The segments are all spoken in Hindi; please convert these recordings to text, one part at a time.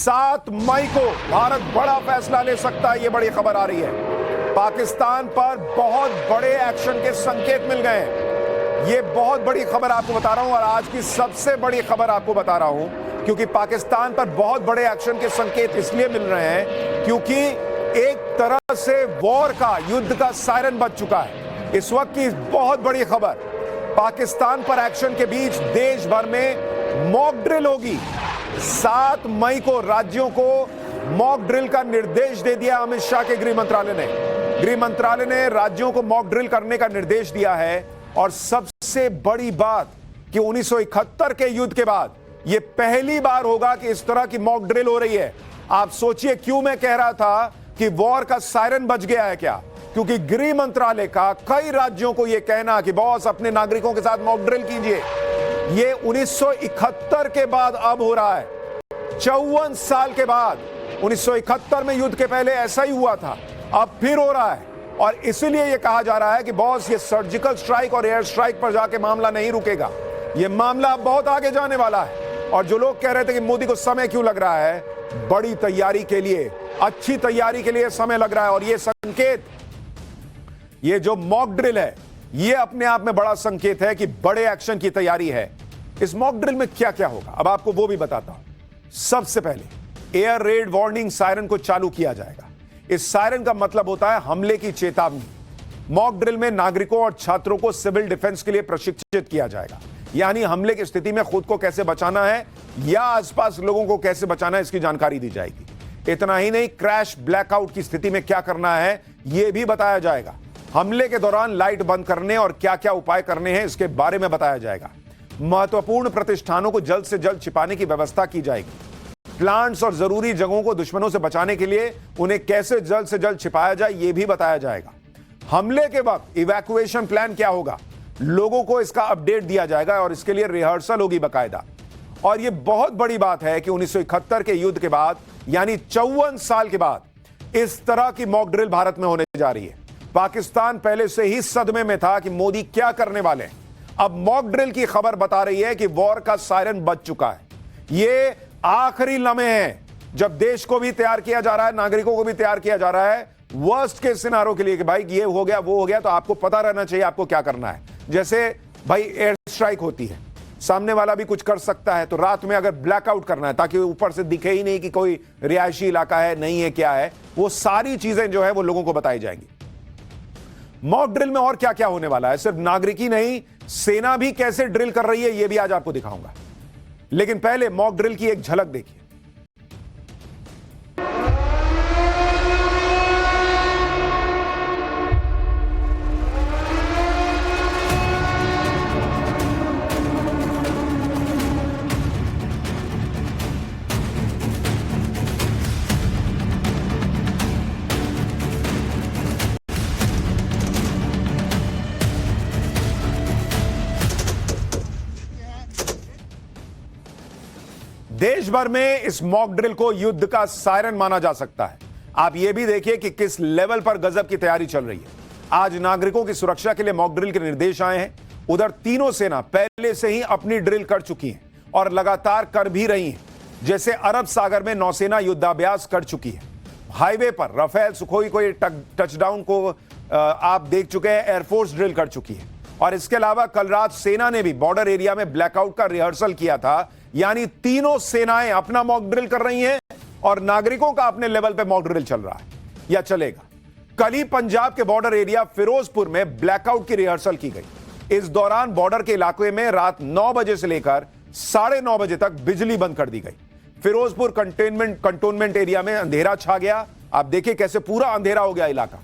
7 मई को भारत बड़ा फैसला ले सकता है, यह बड़ी खबर आ रही है। पाकिस्तान पर बहुत बड़े एक्शन के संकेत मिल गए हैं। यह बहुत बड़ी खबर आपको बता रहा हूं और आज की सबसे बड़ी खबर आपको बता रहा हूं क्योंकि पाकिस्तान पर बहुत बड़े एक्शन के संकेत इसलिए मिल रहे हैं क्योंकि एक तरह से वॉर का, युद्ध का सायरन बज चुका है। इस वक्त की बहुत बड़ी खबर, पाकिस्तान पर एक्शन के बीच देश भर में मॉक ड्रिल होगी। 7 मई को राज्यों को मॉक ड्रिल का निर्देश दे दिया अमित शाह के गृह मंत्रालय ने राज्यों को मॉक ड्रिल करने का निर्देश दिया है। और सबसे बड़ी बात कि 1971 के युद्ध के बाद यह पहली बार होगा कि इस तरह की मॉक ड्रिल हो रही है। आप सोचिए क्यों मैं कह रहा था कि वॉर का सायरन बज गया है क्या? क्योंकि गृह मंत्रालय का कई राज्यों को यह कहना कि बॉस अपने नागरिकों के साथ मॉक ड्रिल कीजिए, ये 1971 के बाद अब हो रहा है। 54 साल के बाद, 1971 में युद्ध के पहले ऐसा ही हुआ था, अब फिर हो रहा है। और इसीलिए यह कहा जा रहा है कि बॉस ये सर्जिकल स्ट्राइक और एयर स्ट्राइक पर जाके मामला नहीं रुकेगा, यह मामला अब बहुत आगे जाने वाला है। और जो लोग कह रहे थे कि मोदी को समय क्यों लग रहा है, बड़ी तैयारी के लिए, अच्छी तैयारी के लिए समय लग रहा है। और यह संकेत, ये जो मॉक ड्रिल है, यह अपने आप में बड़ा संकेत है कि बड़े एक्शन की तैयारी है। इस मॉक ड्रिल में क्या क्या होगा अब आपको वो भी बताता हूं। सबसे पहले एयर रेड वार्निंग सायरन को चालू किया जाएगा। इस सायरन का मतलब होता है हमले की चेतावनी। मॉक ड्रिल में नागरिकों और छात्रों को सिविल डिफेंस के लिए प्रशिक्षित किया जाएगा, यानी हमले की स्थिति में खुद को कैसे बचाना है या आसपास लोगों को कैसे बचाना है, इसकी जानकारी दी जाएगी। इतना ही नहीं, क्रैश ब्लैकआउट की स्थिति में क्या करना है यह भी बताया जाएगा। हमले के दौरान लाइट बंद करने और क्या क्या उपाय करने हैं इसके बारे में बताया जाएगा। महत्वपूर्ण प्रतिष्ठानों को जल्द से जल्द छिपाने की व्यवस्था की जाएगी। प्लांट्स और जरूरी जगहों को दुश्मनों से बचाने के लिए उन्हें कैसे जल्द से जल्द छिपाया जाए यह भी बताया जाएगा। हमले के वक्त इवैक्यूएशन प्लान क्या होगा, लोगों को इसका अपडेट दिया जाएगा और इसके लिए रिहर्सल होगी बाकायदा। और यह बहुत बड़ी बात है कि 1971 के युद्ध के बाद, यानी 54 साल के बाद इस तरह की मॉक ड्रिल भारत में होने जा रही है। पाकिस्तान पहले से ही सदमे में था कि मोदी क्या करने वाले हैं। अब मॉक ड्रिल की खबर बता रही है कि वॉर का सायरन बज चुका है। ये आखिरी लम्हे हैं जब देश को भी तैयार किया जा रहा है, नागरिकों को भी तैयार किया जा रहा है वर्स्ट के सिनारों के लिए कि भाई ये हो गया, वो हो गया, तो आपको पता रहना चाहिए आपको क्या करना है। जैसे भाई एयर स्ट्राइक होती है, सामने वाला भी कुछ कर सकता है, तो रात में अगर ब्लैकआउट करना है ताकि ऊपर से दिखे ही नहीं कि कोई रिहायशी इलाका है, नहीं है, क्या है, वो सारी चीजें जो है वो लोगों को बताई जाएंगी। मॉक ड्रिल में और क्या क्या होने वाला है, सिर्फ नागरिक ही नहीं, सेना भी कैसे ड्रिल कर रही है यह भी आज आपको दिखाऊंगा। लेकिन पहले मॉक ड्रिल की एक झलक देखिए। देश भर में इस मॉक ड्रिल को युद्ध का सायरन माना जा सकता है। आप यह भी देखिए कि किस लेवल पर गजब की तैयारी चल रही है। आज नागरिकों की सुरक्षा के लिए मॉक ड्रिल के निर्देश आए हैं। उधर तीनों सेना पहले से ही अपनी ड्रिल कर चुकी हैं और लगातार कर भी रही हैं। जैसे अरब सागर में नौसेना युद्धाभ्यास कर चुकी है। हाईवे पर राफेल सुखोई को टचडाउन को आप देख चुके हैं, एयरफोर्स ड्रिल कर चुकी है। और इसके अलावा कल रात सेना ने भी बॉर्डर एरिया में ब्लैकआउट का रिहर्सल किया था, यानी तीनों सेनाएं अपना मॉक ड्रिल कर रही हैं और नागरिकों का अपने लेवल पे मॉक ड्रिल चल रहा है या चलेगा। कल ही पंजाब के बॉर्डर एरिया फिरोजपुर में ब्लैकआउट की रिहर्सल की गई। इस दौरान बॉर्डर के इलाके में रात 9 बजे से लेकर 9:30 बजे तक बिजली बंद कर दी गई। फिरोजपुर कंटोनमेंट एरिया में अंधेरा छा गया। आप देखिए कैसे पूरा अंधेरा हो गया इलाका।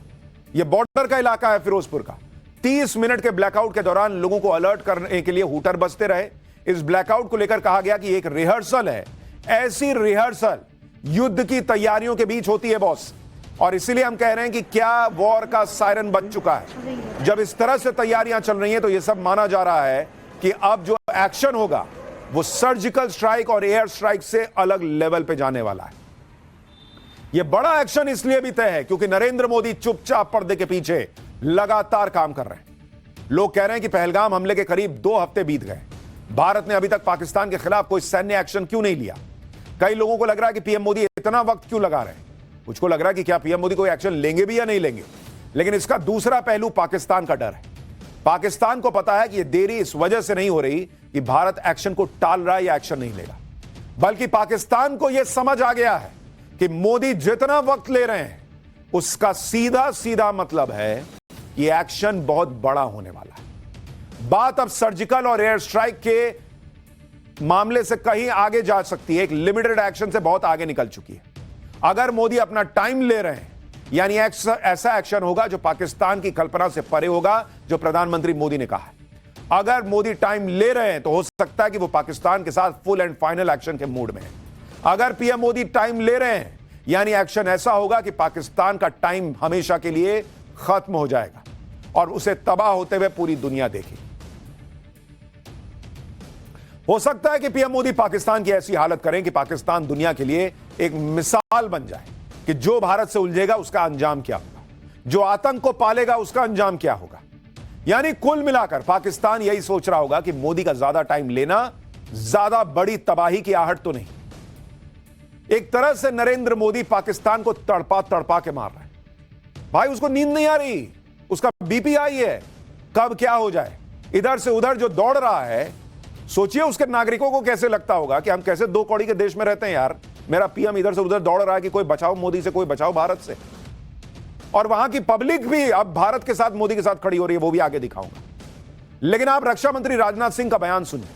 यह बॉर्डर का इलाका है फिरोजपुर का। 30 मिनट के ब्लैकआउट के दौरान लोगों को अलर्ट करने के लिए हूटर बजते रहे। इस ब्लैकआउट को लेकर कहा गया कि एक रिहर्सल है। ऐसी रिहर्सल युद्ध की तैयारियों के बीच होती है बॉस, और इसीलिए हम कह रहे हैं कि क्या वॉर का सायरन बज चुका है। जब इस तरह से तैयारियां चल रही हैं तो यह सब माना जा रहा है कि अब जो एक्शन होगा वो सर्जिकल स्ट्राइक और एयर स्ट्राइक से अलग लेवल पे जाने वाला है। यह बड़ा एक्शन इसलिए भी तय है क्योंकि नरेंद्र मोदी चुपचाप पर्दे के पीछे लगातार काम कर रहे हैं। लोग कह रहे हैं कि पहलगाम हमले के करीब 2 हफ्ते बीत गए, भारत ने अभी तक पाकिस्तान के खिलाफ कोई सैन्य एक्शन क्यों नहीं लिया। कई लोगों को लग रहा है कि पीएम मोदी इतना वक्त क्यों लगा रहे हैं, मुझको लग रहा है कि क्या पीएम मोदी कोई एक्शन लेंगे भी या नहीं लेंगे। लेकिन इसका दूसरा पहलू पाकिस्तान का डर है। पाकिस्तान को पता है कि यह देरी इस वजह से नहीं हो रही कि भारत एक्शन को टाल रहा है या एक्शन नहीं लेगा, बल्कि पाकिस्तान को यह समझ आ गया है कि मोदी जितना वक्त ले रहे हैं उसका सीधा सीधा मतलब है कि एक्शन बहुत बड़ा होने वाला है। बात अब सर्जिकल और एयर स्ट्राइक के मामले से कहीं आगे जा सकती है, एक लिमिटेड एक्शन से बहुत आगे निकल चुकी है। अगर मोदी अपना टाइम ले रहे हैं यानी ऐसा एक्शन होगा जो पाकिस्तान की कल्पना से परे होगा, जो प्रधानमंत्री मोदी ने कहा है। अगर मोदी टाइम ले रहे हैं तो हो सकता है कि वो पाकिस्तान के साथ फुल एंड फाइनल एक्शन के मूड में है। अगर पीएम मोदी टाइम ले रहे हैं यानी एक्शन ऐसा होगा कि पाकिस्तान का टाइम हमेशा के लिए खत्म हो जाएगा और उसे तबाह होते हुए पूरी दुनिया देखेगी। हो सकता है कि पीएम मोदी पाकिस्तान की ऐसी हालत करें कि पाकिस्तान दुनिया के लिए एक मिसाल बन जाए कि जो भारत से उलझेगा उसका अंजाम क्या होगा, जो आतंक को पालेगा उसका अंजाम क्या होगा। यानी कुल मिलाकर पाकिस्तान यही सोच रहा होगा कि मोदी का ज्यादा टाइम लेना ज्यादा बड़ी तबाही की आहट तो नहीं। एक तरह से नरेंद्र मोदी पाकिस्तान को तड़पा तड़पा के मार रहे हैं। भाई उसको नींद नहीं आ रही, उसका बीपी हाई है, कब क्या हो जाए। इधर से उधर जो दौड़ रहा है, सोचिए उसके नागरिकों को कैसे लगता होगा कि हम कैसे दो कौड़ी के देश में रहते हैं यार। मेरा पीएम इधर से उधर दौड़ रहा है कि कोई बचाओ मोदी से, कोई बचाओ भारत से। और वहां की पब्लिक भी अब भारत के साथ मोदी के साथ खड़ी हो रही है, वो भी आगे दिखाऊंगा। लेकिन आप रक्षा मंत्री राजनाथ सिंह का बयान सुनिए,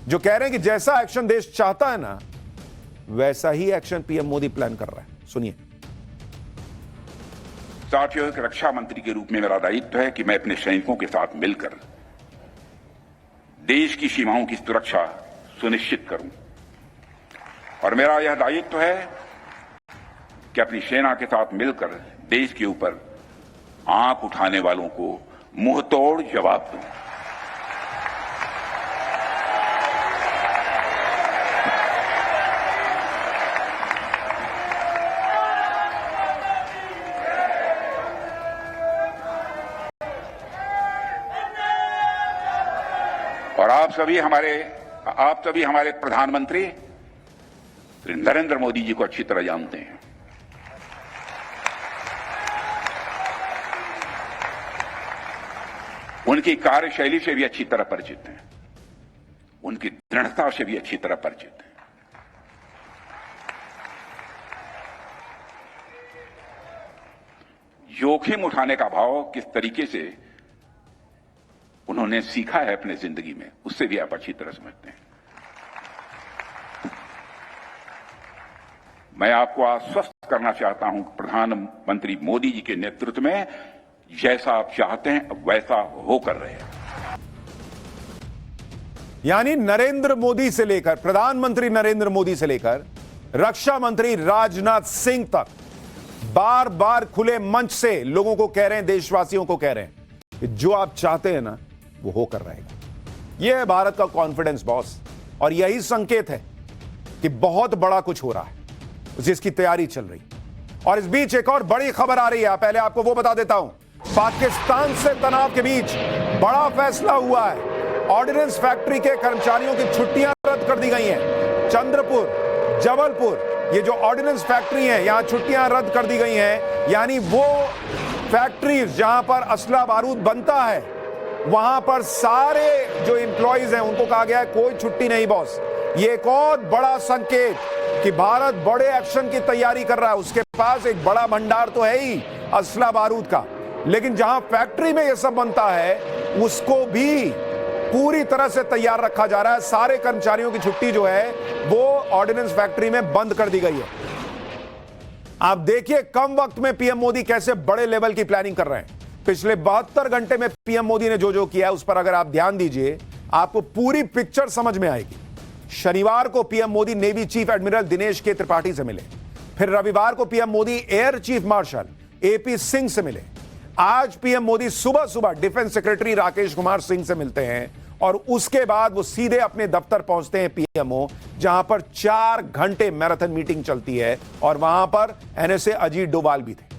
जो कह रहे हैं कि जैसा एक्शन देश चाहता है ना वैसा ही एक्शन पीएम मोदी प्लान कर रहा है। सुनिए। साथियों, एक रक्षा मंत्री के रूप में मेरा दायित्व है कि मैं अपने सैनिकों के साथ मिलकर देश की सीमाओं की सुरक्षा सुनिश्चित करूं। और मेरा यह दायित्व है कि अपनी सेना के साथ मिलकर देश के ऊपर आंख उठाने वालों को मुंहतोड़ जवाब दूं। और आप सभी हमारे प्रधानमंत्री श्री नरेंद्र मोदी जी को अच्छी तरह जानते हैं। उनकी कार्यशैली से भी अच्छी तरह परिचित हैं, उनकी दृढ़ता से भी अच्छी तरह परिचित हैं। जोखिम उठाने का भाव किस तरीके से उन्होंने सीखा है अपने जिंदगी में, उससे भी आप अच्छी तरह समझते हैं। मैं आपको आश्वस्त करना चाहता हूं कि प्रधानमंत्री मोदी जी के नेतृत्व में जैसा आप चाहते हैं वैसा होकर रहे हैं। यानी नरेंद्र मोदी से लेकर, प्रधानमंत्री नरेंद्र मोदी से लेकर रक्षा मंत्री राजनाथ सिंह तक बार बार खुले मंच से लोगों को कह रहे हैं, देशवासियों को कह रहे हैं कि जो आप चाहते हैं ना वो होकर रहेगा। यह है भारत का कॉन्फिडेंस बॉस, और यही संकेत है कि बहुत बड़ा कुछ हो रहा है, जिसकी तैयारी चल रही। और इस बीच एक और बड़ी खबर आ रही है, पहले आपको वो बता देता हूं। पाकिस्तान से तनाव के बीच बड़ा फैसला हुआ है। ऑर्डिनेंस फैक्ट्री के कर्मचारियों की छुट्टियां रद्द कर दी गई हैं। चंद्रपुर, जबलपुर, ये जो ऑर्डिनेंस फैक्ट्री है, यहां छुट्टियां रद्द कर दी गई हैं। यानी वो फैक्ट्रीज जहां पर असला बारूद बनता है, वहां पर सारे जो एम्प्लॉइज हैं उनको कहा गया है कोई छुट्टी नहीं बॉस। ये एक और बड़ा संकेत कि भारत बड़े एक्शन की तैयारी कर रहा है। उसके पास एक बड़ा भंडार तो है ही असला बारूद का, लेकिन जहां फैक्ट्री में यह सब बनता है उसको भी पूरी तरह से तैयार रखा जा रहा है। सारे कर्मचारियों की छुट्टी जो है वो ऑर्डिनेंस फैक्ट्री में बंद कर दी गई है। आप देखिए कम वक्त में पीएम मोदी कैसे बड़े लेवल की प्लानिंग कर रहे हैं। पिछले 72 घंटे में पीएम मोदी ने जो जो किया है उस पर अगर आप ध्यान दीजिए आपको पूरी पिक्चर समझ में आएगी। शनिवार को PM Modi navy chief admiral Dinesh के त्रिपाठी से मिले, फिर रविवार को PM Modi air chief marshal AP Singh से मिले। आज पीएम मोदी सुबह सुबह डिफेंस सेक्रेटरी राकेश कुमार सिंह से मिलते हैं और उसके बाद वो सीधे अपने दफ्तर पहुंचते हैं पीएमओ, जहां पर 4 घंटे मैराथन मीटिंग चलती है और वहां पर एनएसए अजीत डोभाल भी थे।